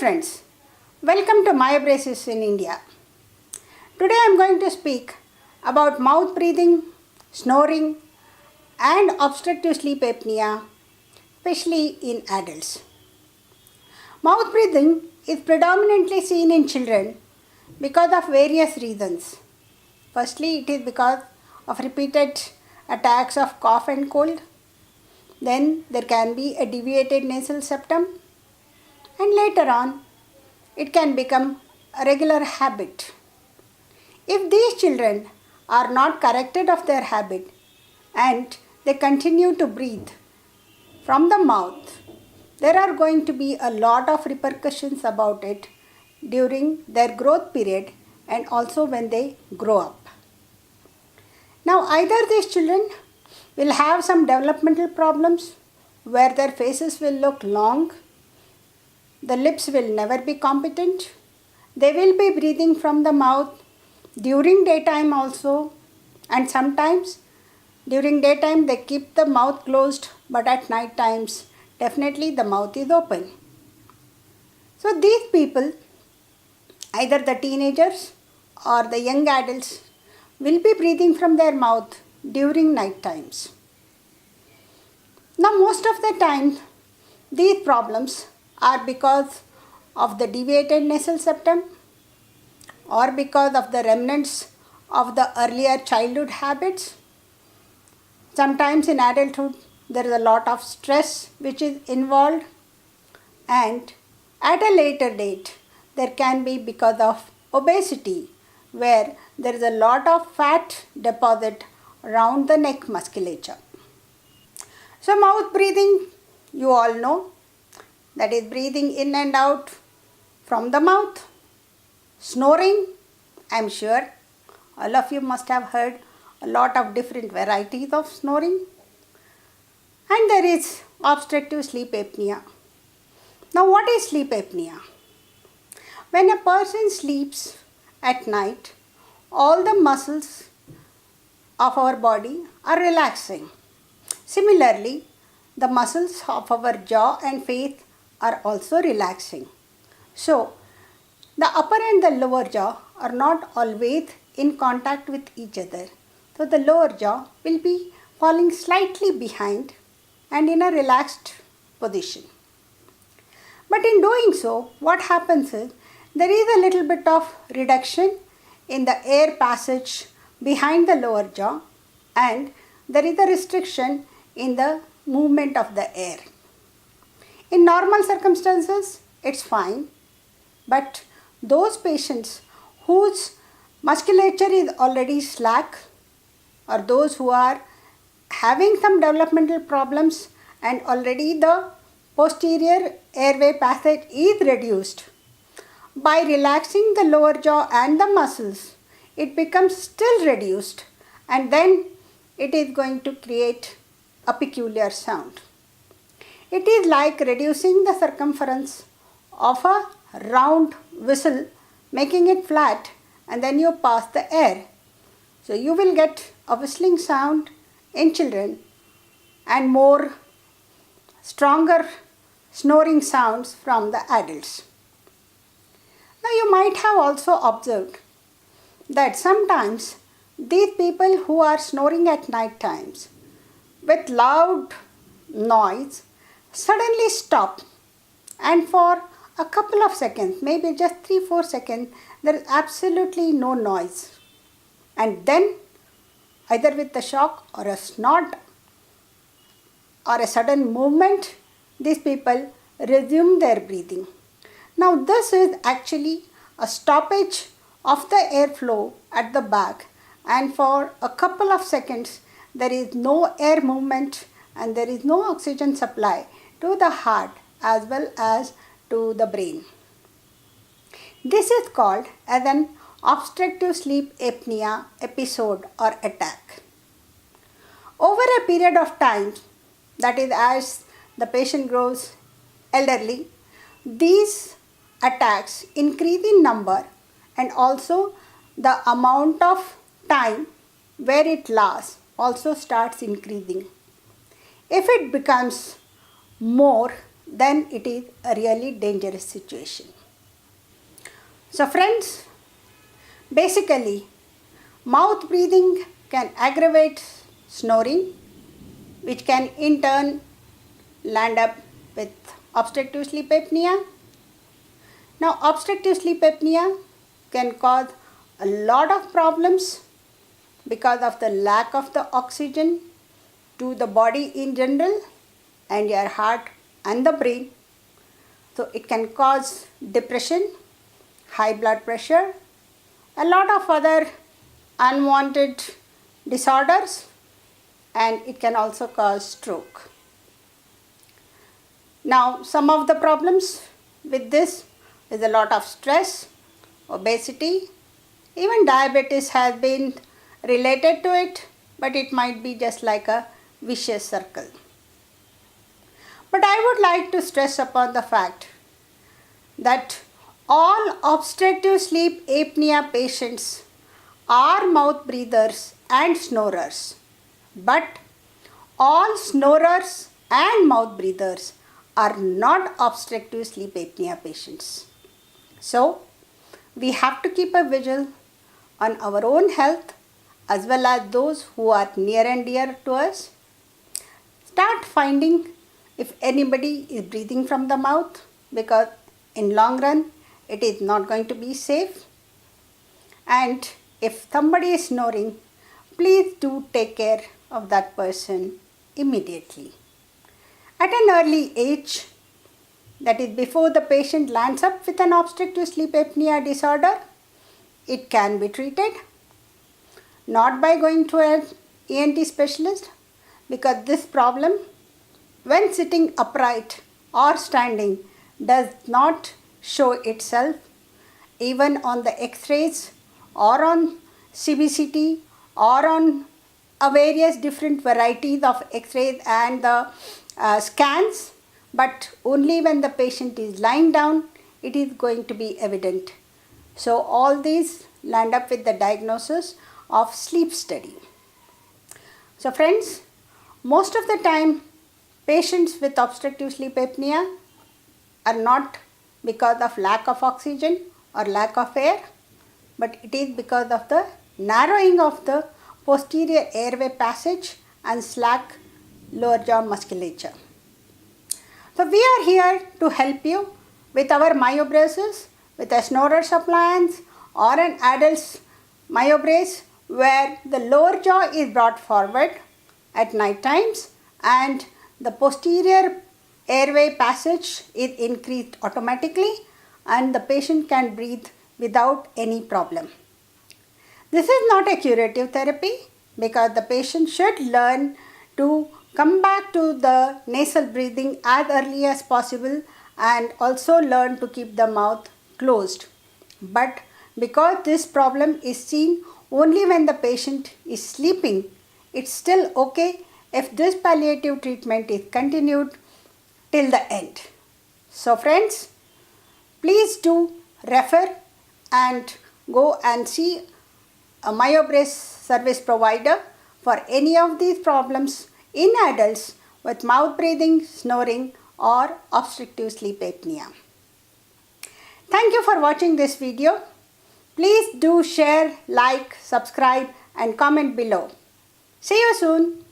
friends, welcome to Myobraces in India. Today I am going to speak about mouth breathing, snoring and obstructive sleep apnea, especially in adults. Mouth breathing is predominantly seen in children because of various reasons. Firstly, it is because of repeated attacks of cough and cold. Then there can be a deviated nasal septum, and later on it can become a regular habit. If these children are not corrected of their habit and they continue to breathe from the mouth, there are going to be a lot of repercussions about it during their growth period and also when they grow up. Now, either these children will have some developmental problems where their faces will look long, the lips will never be competent, they will be breathing from the mouth during daytime also, and sometimes during daytime they keep the mouth closed, but at night times definitely the mouth is open. So these people, either the teenagers or the young adults, will be breathing from their mouth during night times. Now most of the time these problems are because of the deviated nasal septum or because of the remnants of the earlier childhood habits. Sometimes in adulthood there is a lot of stress which is involved, and at a later date there can be because of obesity where there is a lot of fat deposit around the neck musculature. So mouth breathing, you all know, that is breathing in and out from the mouth. Snoring, I am sure all of you must have heard a lot of different varieties of snoring. And there is obstructive sleep apnea. Now what is sleep apnea? When a person sleeps at night, all the muscles of our body are relaxing. Similarly, the muscles of our jaw and face are also relaxing. So, the upper and the lower jaw are not always in contact with each other. So, the lower jaw will be falling slightly behind and in a relaxed position. But in doing so, what happens is there is a little bit of reduction in the air passage behind the lower jaw, and there is a restriction in the movement of the air. In normal circumstances, it's fine, but those patients whose musculature is already slack, or those who are having some developmental problems and already the posterior airway passage is reduced, by relaxing the lower jaw and the muscles, it becomes still reduced, and then it is going to create a peculiar sound. It is like reducing the circumference of a round whistle, making it flat, and then you pass the air. So you will get a whistling sound in children and more stronger snoring sounds from the adults. Now you might have also observed that sometimes these people who are snoring at night times with loud noise suddenly stop, and for a couple of seconds, maybe just 3-4 seconds, there is absolutely no noise, and then either with a shock or a snort or a sudden movement, these people resume their breathing. Now this is actually a stoppage of the airflow at the back, and for a couple of seconds there is no air movement and there is no oxygen supply to the heart as well as to the brain. This is called as an obstructive sleep apnea episode or attack. Over a period of time, that is as the patient grows elderly, these attacks increase in number and also the amount of time where it lasts also starts increasing. If it becomes more, then it is a really dangerous situation. So friends, basically mouth breathing can aggravate snoring, which can in turn land up with obstructive sleep apnea. Now obstructive sleep apnea can cause a lot of problems because of the lack of the oxygen to the body in general and your heart and the brain. So it can cause depression, high blood pressure, a lot of other unwanted disorders, and it can also cause stroke. Now some of the problems with this is a lot of stress, obesity, even diabetes has been related to it, but it might be just like a vicious circle. But I would like to stress upon the fact that all obstructive sleep apnea patients are mouth breathers and snorers, but all snorers and mouth breathers are not obstructive sleep apnea patients. So we have to keep a vigil on our own health as well as those who are near and dear to us. Start finding if anybody is breathing from the mouth, because in long run it is not going to be safe. And if somebody is snoring, please do take care of that person immediately. At an early age, that is before the patient lands up with an obstructive sleep apnea disorder, it can be treated, not by going to an ENT specialist, because this problem, when sitting upright or standing, does not show itself even on the X-rays or on CBCT or on various different varieties of X-rays and the scans, but only when the patient is lying down it is going to be evident. So all these land up with the diagnosis of sleep study. So friends, most of the time patients with obstructive sleep apnea are not because of lack of oxygen or lack of air, but it is because of the narrowing of the posterior airway passage and slack lower jaw musculature. So we are here to help you with our myobraces, with a snorer's appliance or an adult's myobrace, where the lower jaw is brought forward at night times and the posterior airway passage is increased automatically and the patient can breathe without any problem. This is not a curative therapy, because the patient should learn to come back to the nasal breathing as early as possible and also learn to keep the mouth closed. But because this problem is seen only when the patient is sleeping, it's still okay if this palliative treatment is continued till the end. So friends, please do refer and go and see a myobrace service provider for any of these problems in adults with mouth breathing, snoring or obstructive sleep apnea. Thank you for watching this video. Please do share, like, subscribe and comment below. See you soon.